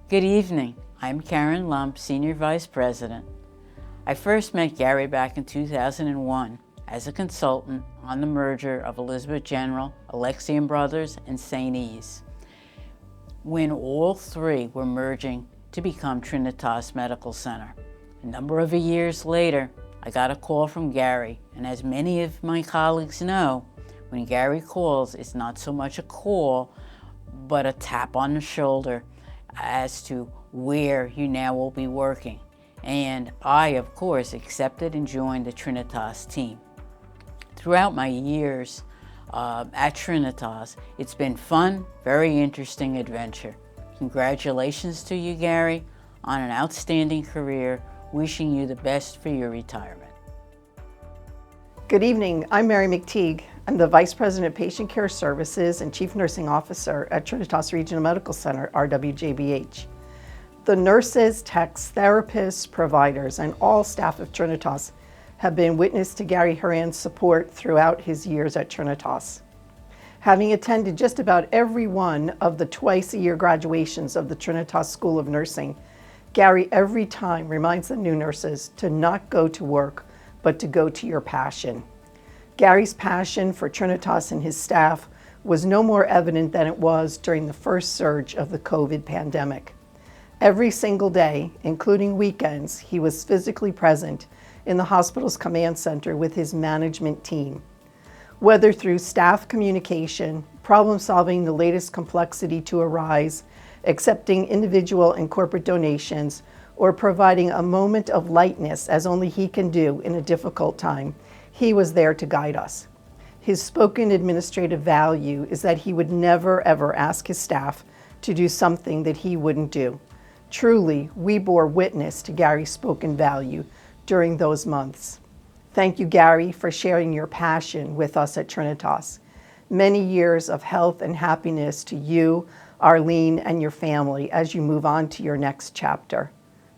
Good evening. I'm Karen Lump, Senior Vice President. I first met Gary back in 2001 as a consultant on the merger of Elizabeth General, Alexian Brothers, and St. E's, when all three were merging to become Trinitas Medical Center. A number of years later, I got a call from Gary, and as many of my colleagues know, when Gary calls, it's not so much a call, but a tap on the shoulder as to where you now will be working. And I, of course, accepted and joined the Trinitas team. Throughout my years at Trinitas, it's been fun, very interesting adventure. Congratulations to you, Gary, on an outstanding career. Wishing you the best for your retirement. Good evening. I'm Mary McTeague. I'm the Vice President of Patient Care Services and Chief Nursing Officer at Trinitas Regional Medical Center, RWJBH. The nurses, techs, therapists, providers, and all staff of Trinitas have been witness to Gary Horan's support throughout his years at Trinitas. Having attended just about every one of the twice-a-year graduations of the Trinitas School of Nursing, Gary every time reminds the new nurses to not go to work, but to go to your passion. Gary's passion for Trinitas and his staff was no more evident than it was during the first surge of the COVID pandemic. Every single day, including weekends, he was physically present in the hospital's command center with his management team. Whether through staff communication, problem solving the latest complexity to arise, accepting individual and corporate donations, or providing a moment of lightness as only he can do in a difficult time, he was there to guide us. His spoken administrative value is that he would never ever ask his staff to do something that he wouldn't do. Truly, we bore witness to Gary's spoken value during those months. Thank you, Gary, for sharing your passion with us at Trinitas. Many years of health and happiness to you, Arlene, and your family as you move on to your next chapter.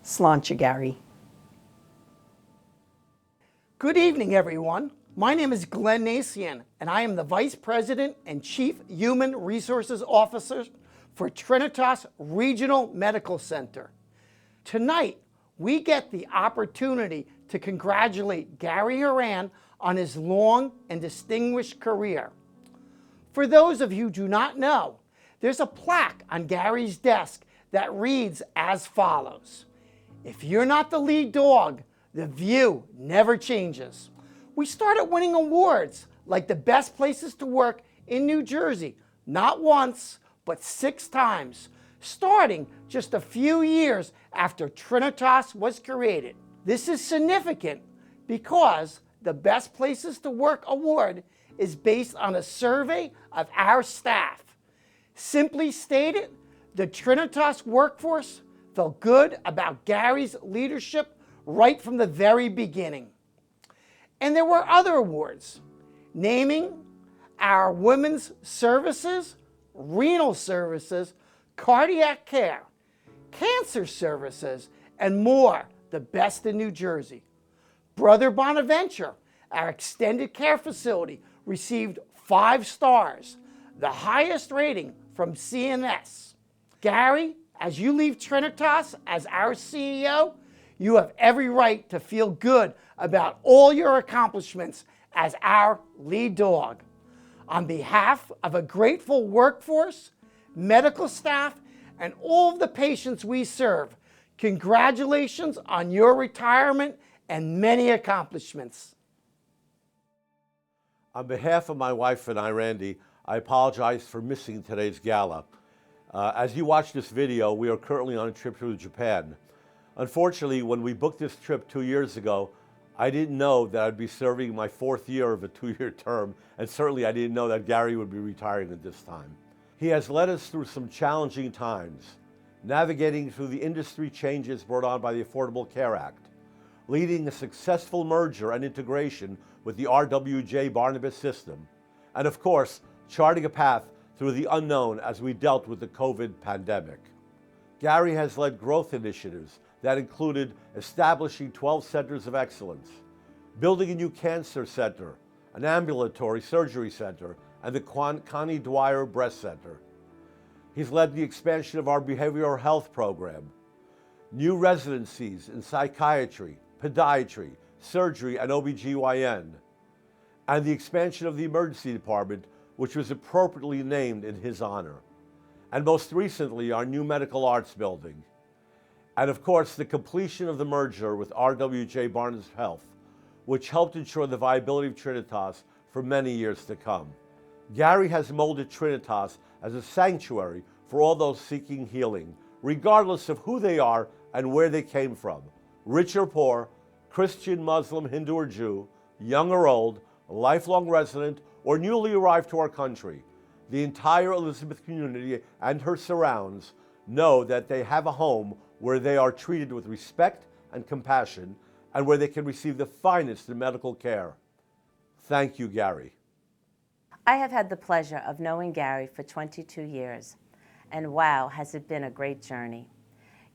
Sláinte, Gary. Good evening, everyone. My name is Glenn Nacian, and I am the Vice President and Chief Human Resources Officer for Trinitas Regional Medical Center. Tonight, we get the opportunity to congratulate Gary Horan on his long and distinguished career. For those of you who do not know, there's a plaque on Gary's desk that reads as follows: "If you're not the lead dog, the view never changes." We started winning awards like the best places to work in New Jersey, not once, but 6 times, starting just a few years after Trinitas was created. This is significant because the Best Places to Work award is based on a survey of our staff. Simply stated, the Trinitas workforce felt good about Gary's leadership right from the very beginning. And there were other awards, naming our women's services, renal services, cardiac care, cancer services, and more, the best in New Jersey. Brother Bonaventure, our extended care facility, received 5 stars, the highest rating from CNS. Gary, as you leave Trinitas as our CEO, you have every right to feel good about all your accomplishments as our lead dog. On behalf of a grateful workforce, medical staff, and all of the patients we serve, congratulations on your retirement and many accomplishments. On behalf of my wife and I, Randy, I apologize for missing today's gala. As you watch this video, we are currently on a trip to Japan. Unfortunately, when we booked this trip 2 years ago, I didn't know that I'd be serving my 4th year of a 2-year term, and certainly I didn't know that Gary would be retiring at this time. He has led us through some challenging times, navigating through the industry changes brought on by the Affordable Care Act, leading a successful merger and integration with the RWJ Barnabas system, and of course, charting a path through the unknown as we dealt with the COVID pandemic. Gary has led growth initiatives that included establishing 12 centers of excellence, building a new cancer center, an ambulatory surgery center, and the Connie Dwyer Breast Center. He's led the expansion of our behavioral health program, new residencies in psychiatry, podiatry, surgery, and OBGYN, and the expansion of the emergency department, which was appropriately named in his honor. And most recently, our new medical arts building. And of course, the completion of the merger with RWJ Barnabas Health, which helped ensure the viability of Trinitas for many years to come. Gary has molded Trinitas as a sanctuary for all those seeking healing, regardless of who they are and where they came from, rich or poor, Christian, Muslim, Hindu or Jew, young or old, a lifelong resident, or newly arrived to our country. The entire Elizabeth community and her surrounds know that they have a home where they are treated with respect and compassion, and where they can receive the finest in medical care. Thank you, Gary. I have had the pleasure of knowing Gary for 22 years, and wow, has it been a great journey.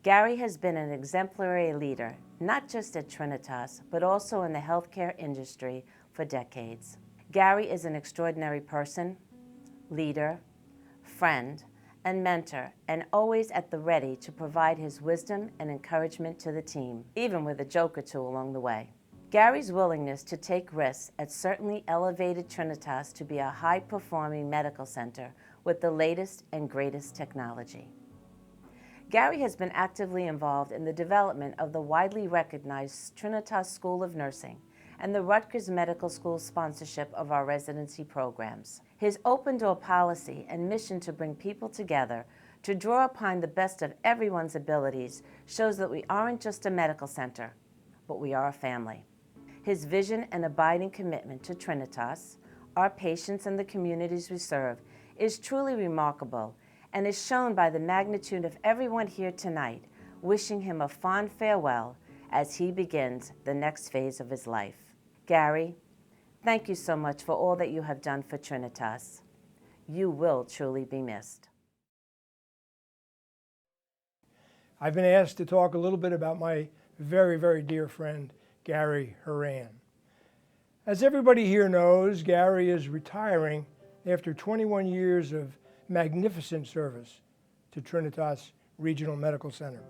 Gary has been an exemplary leader, not just at Trinitas, but also in the healthcare industry for decades. Gary is an extraordinary person, leader, friend, and mentor, and always at the ready to provide his wisdom and encouragement to the team, even with a joke or two along the way. Gary's willingness to take risks has certainly elevated Trinitas to be a high-performing medical center with the latest and greatest technology. Gary has been actively involved in the development of the widely recognized Trinitas School of Nursing and the Rutgers Medical School sponsorship of our residency programs. His open-door policy and mission to bring people together to draw upon the best of everyone's abilities shows that we aren't just a medical center, but we are a family. His vision and abiding commitment to Trinitas, our patients, and the communities we serve is truly remarkable and is shown by the magnitude of everyone here tonight, wishing him a fond farewell as he begins the next phase of his life. Gary, thank you so much for all that you have done for Trinitas. You will truly be missed. I've been asked to talk a little bit about my very, very dear friend, Gary Horan. As everybody here knows, Gary is retiring after 21 years of magnificent service to Trinitas Regional Medical Center.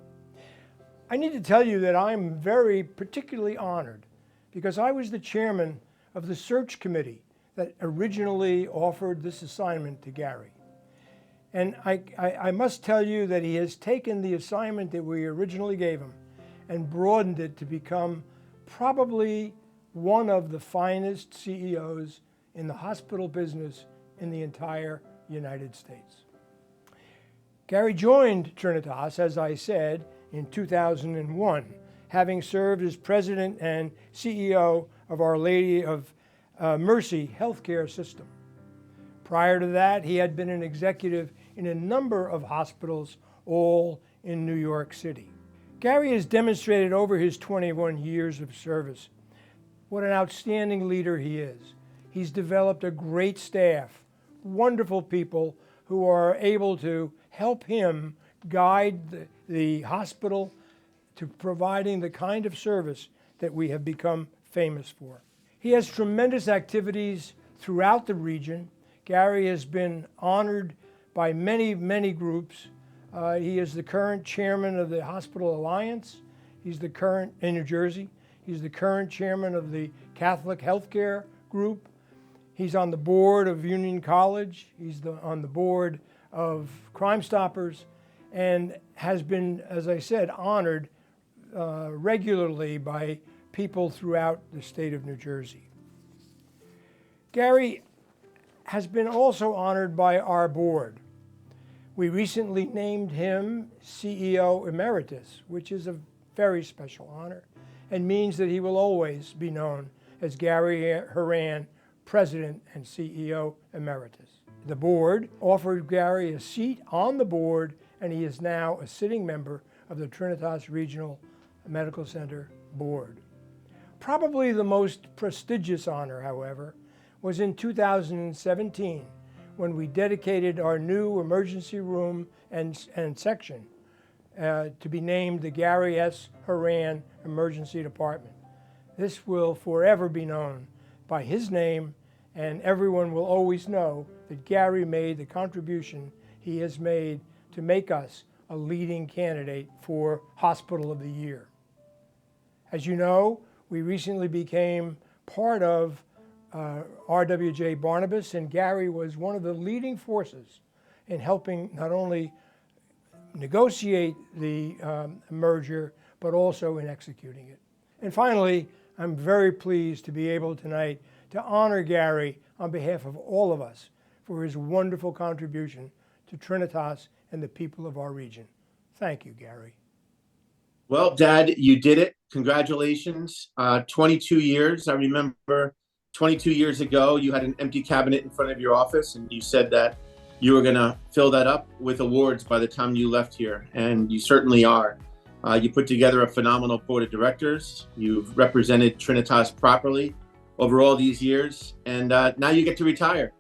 I need to tell you that I'm very particularly honored because I was the chairman of the search committee that originally offered this assignment to Gary. And I must tell you that he has taken the assignment that we originally gave him and broadened it to become probably one of the finest CEOs in the hospital business in the entire United States. Gary joined Trinitas, as I said, in 2001, having served as president and CEO of Our Lady of Mercy healthcare system. Prior to that, he had been an executive in a number of hospitals, all in New York City. Gary has demonstrated over his 21 years of service what an outstanding leader he is. He's developed a great staff, wonderful people who are able to help him guide the hospital to providing the kind of service that we have become famous for. He has tremendous activities throughout the region. Gary has been honored by many, many groups. He is the current chairman of the Hospital Alliance. He's the current, in New Jersey. He's the current chairman of the Catholic Healthcare Group. He's on the board of Union College. He's on the board of Crime Stoppers and has been, as I said, honored regularly by people throughout the state of New Jersey. Gary has been also honored by our board. We recently named him CEO Emeritus, which is a very special honor and means that he will always be known as Gary Horan, President and CEO Emeritus. The board offered Gary a seat on the board, and he is now a sitting member of the Trinitas Regional Medical Center board. Probably the most prestigious honor, however, was in 2017 when we dedicated our new emergency room and section to be named the Gary S. Horan Emergency Department. This will forever be known by his name, and everyone will always know that Gary made the contribution he has made to make us a leading candidate for Hospital of the Year. As you know, we recently became part of RWJ Barnabas, and Gary was one of the leading forces in helping not only negotiate the merger, but also in executing it. And finally, I'm very pleased to be able tonight to honor Gary on behalf of all of us for his wonderful contribution to Trinitas and the people of our region. Thank you, Gary. Well, Dad, you did it. Congratulations. 22 years. I remember 22 years ago, you had an empty cabinet in front of your office, and you said that you were going to fill that up with awards by the time you left here, and you certainly are. You put together a phenomenal board of directors. You've represented Trinitas properly over all these years, and now you get to retire.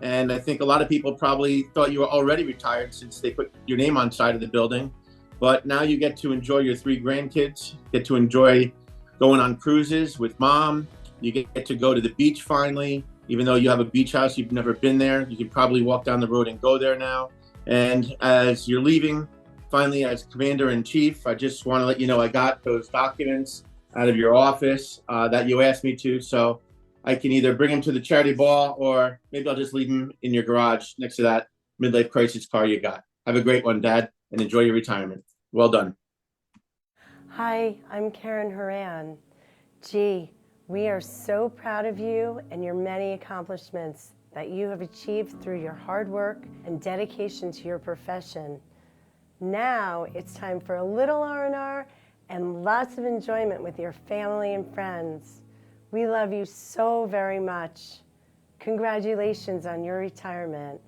And I think a lot of people probably thought you were already retired since they put your name on side of the building. But now you get to enjoy your 3 grandkids, get to enjoy going on cruises with Mom. You get to go to the beach finally. Even though you have a beach house, you've never been there. You can probably walk down the road and go there now. And as you're leaving, finally, as Commander-in-Chief, I just want to let you know I got those documents out of your office that you asked me to. So I can either bring them to the charity ball, or maybe I'll just leave them in your garage next to that midlife crisis car you got. Have a great one, Dad, and enjoy your retirement. Well done. Hi, I'm Karen Horan. Gee, we are so proud of you and your many accomplishments that you have achieved through your hard work and dedication to your profession. Now it's time for a little R&R and lots of enjoyment with your family and friends. We love you so very much. Congratulations on your retirement.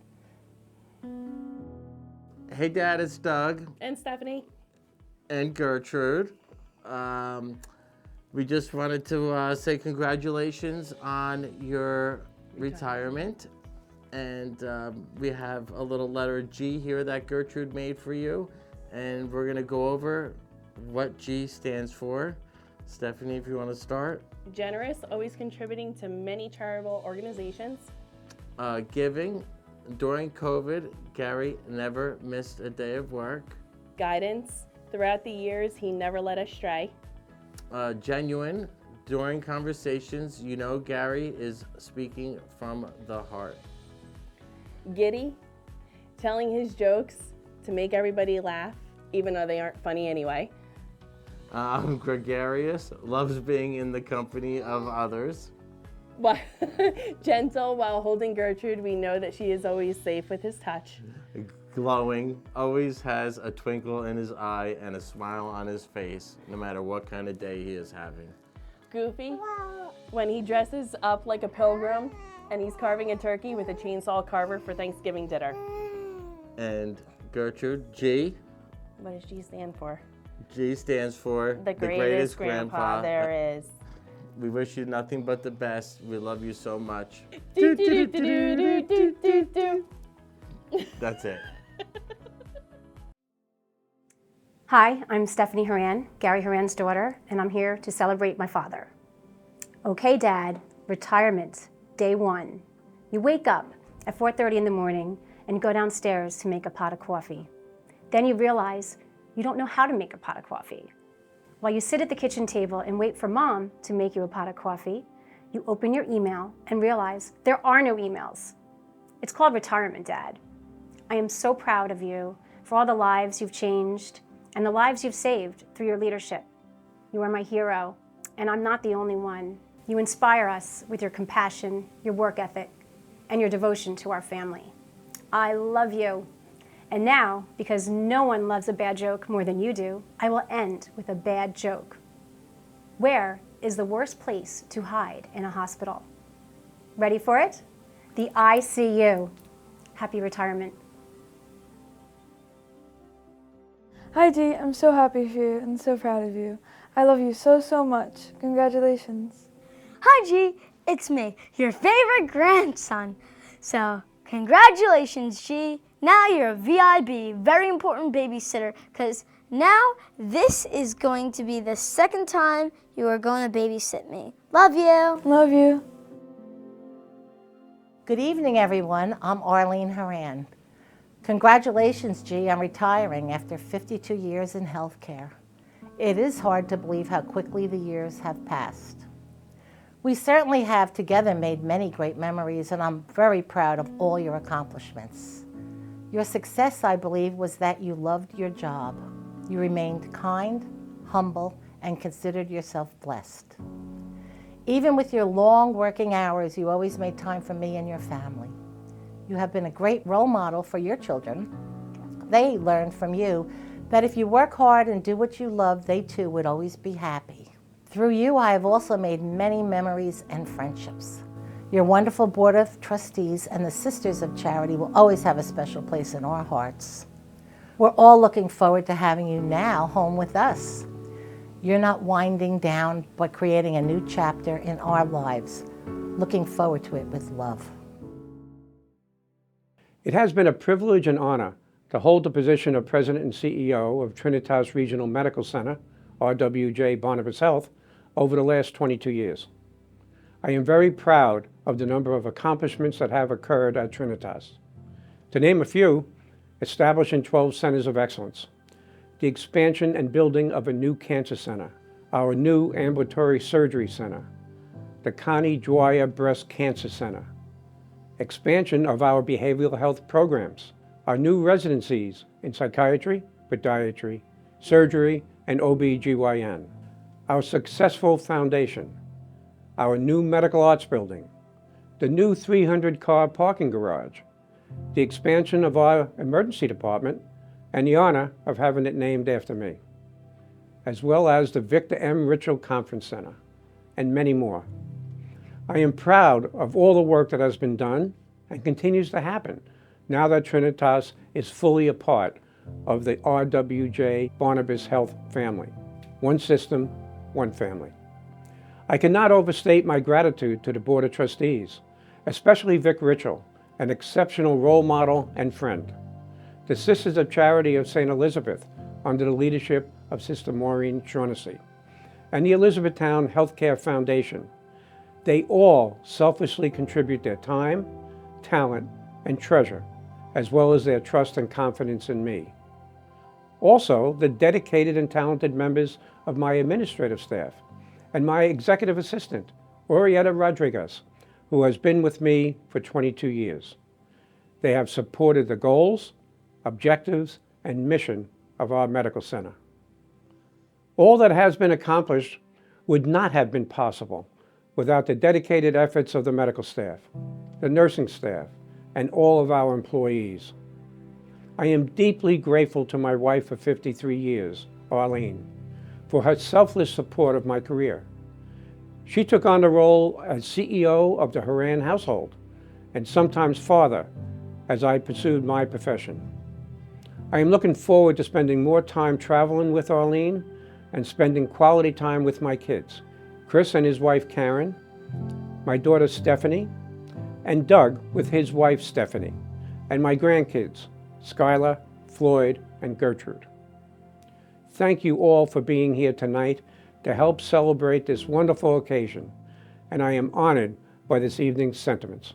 Hey, Dad, it's Doug. And Stephanie. And Gertrude. We just wanted to say congratulations on your retirement. And we have a little letter G here that Gertrude made for you. And we're going to go over what G stands for. Stephanie, if you want to start. Generous, always contributing to many charitable organizations. Giving. During COVID, Gary never missed a day of work. Guidance. Throughout the years, he never led us stray. Genuine. During conversations, you know Gary is speaking from the heart. Giddy. Telling his jokes to make everybody laugh, even though they aren't funny anyway. Gregarious. Loves being in the company of others. Gentle. While holding Gertrude, we know that she is always safe with his touch. Glowing. Always has a twinkle in his eye and a smile on his face, no matter what kind of day he is having. Goofy. When he dresses up like a pilgrim and he's carving a turkey with a chainsaw carver for Thanksgiving dinner. And Gertrude, G. What does G stand for? G stands for the greatest grandpa there is. We wish you nothing but the best. We love you so much. That's it. Hi, I'm Stephanie Horan, Gary Horan's daughter, and I'm here to celebrate my father. Okay, Dad, retirement, day 1. You wake up at 4:30 in the morning and go downstairs to make a pot of coffee. Then you realize you don't know how to make a pot of coffee. While you sit at the kitchen table and wait for Mom to make you a pot of coffee, you open your email and realize there are no emails. It's called retirement, Dad. I am so proud of you for all the lives you've changed and the lives you've saved through your leadership. You are my hero, and I'm not the only one. You inspire us with your compassion, your work ethic, and your devotion to our family. I love you. And now, because no one loves a bad joke more than you do, I will end with a bad joke. Where is the worst place to hide in a hospital? Ready for it? The ICU. Happy retirement. Hi, G. I'm so happy for you and so proud of you. I love you so, so much. Congratulations. Hi, G. It's me, your favorite grandson. So, congratulations, G. Now you're a VIB, very important babysitter, because now this is going to be the second time you are going to babysit me. Love you. Love you. Good evening, everyone. I'm Arlene Horan. Congratulations, G, on retiring after 52 years in healthcare. It is hard to believe how quickly the years have passed. We certainly have together made many great memories, and I'm very proud of all your accomplishments. Your success, I believe, was that you loved your job. You remained kind, humble, and considered yourself blessed. Even with your long working hours, you always made time for me and your family. You have been a great role model for your children. They learned from you that if you work hard and do what you love, they too would always be happy. Through you, I have also made many memories and friendships. Your wonderful Board of Trustees and the Sisters of Charity will always have a special place in our hearts. We're all looking forward to having you now home with us. You're not winding down, but creating a new chapter in our lives. Looking forward to it with love. It has been a privilege and honor to hold the position of President and CEO of Trinitas Regional Medical Center, RWJ Barnabas Health, over the last 22 years. I am very proud of the number of accomplishments that have occurred at Trinitas. To name a few, establishing 12 centers of excellence, the expansion and building of a new cancer center, our new ambulatory surgery center, the Connie Dwyer Breast Cancer Center, expansion of our behavioral health programs, our new residencies in psychiatry, podiatry, surgery, and OB/GYN, our successful foundation, our new medical arts building, the new 300-car parking garage, the expansion of our emergency department, and the honor of having it named after me, as well as the Victor M. Ritchell Conference Center, and many more. I am proud of all the work that has been done and continues to happen now that Trinitas is fully a part of the RWJ Barnabas Health family. One system, one family. I cannot overstate my gratitude to the Board of Trustees, especially Vic Ritchell, an exceptional role model and friend. The Sisters of Charity of St. Elizabeth, under the leadership of Sister Maureen Shaughnessy, and the Elizabethtown Healthcare Foundation. They all selflessly contribute their time, talent, and treasure, as well as their trust and confidence in me. Also, the dedicated and talented members of my administrative staff and my executive assistant, Orietta Rodriguez, who has been with me for 22 years. They have supported the goals, objectives, and mission of our medical center. All that has been accomplished would not have been possible without the dedicated efforts of the medical staff, the nursing staff, and all of our employees. I am deeply grateful to my wife of 53 years, Arlene, for her selfless support of my career. She took on the role as CEO of the Horan household, and sometimes father, as I pursued my profession. I am looking forward to spending more time traveling with Arlene and spending quality time with my kids, Chris and his wife Karen, my daughter Stephanie, and Doug with his wife Stephanie, and my grandkids, Skylar, Floyd, and Gertrude. Thank you all for being here tonight to help celebrate this wonderful occasion, and I am honored by this evening's sentiments.